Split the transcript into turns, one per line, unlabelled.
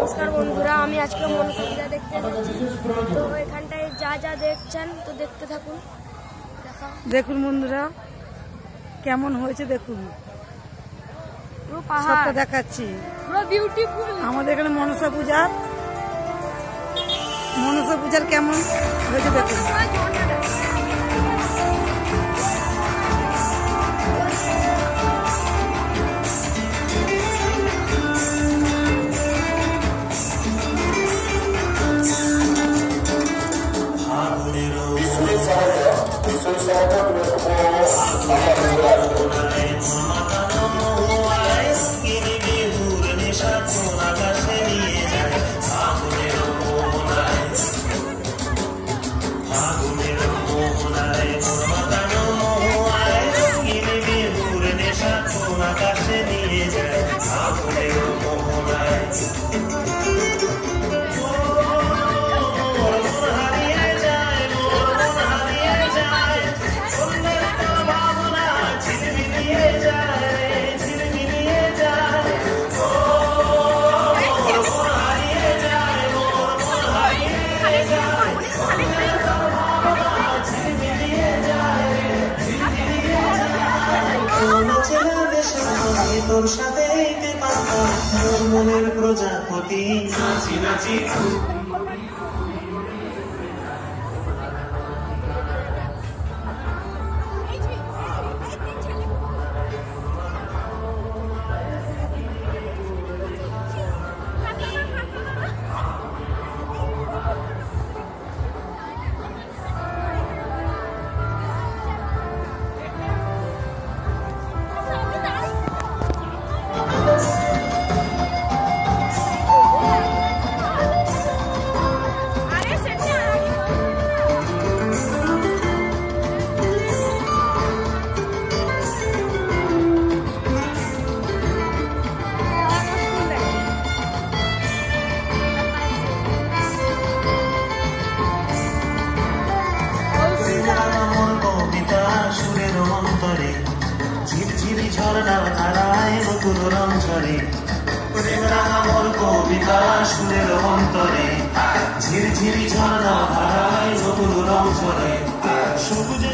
নমস্কার বন্ধুরা, আমি আজকে মনসা পূজা দেখতে যাচ্ছি। তো এখানটায় যা যা দেখছেন তো দেখতে থাকুন।
দেখুন বন্ধুরা কেমন হয়েছে, দেখুন সবটা দেখাচ্ছি। আমাদের এখানে মনসা পূজার কেমন হয়েছে দেখুন।
তোর সাথে মনের প্রজাপতি নাচি নাচি ঝিরঝিরি ঝর্ণা ধারায় নতুন রং ঝরে, প্রেম রাঙা মোর কবিতা সুরের অন্তরে। ঝিরঝিরি ঝর্ণা ধারায় নতুন রং ঝরে, সবুজে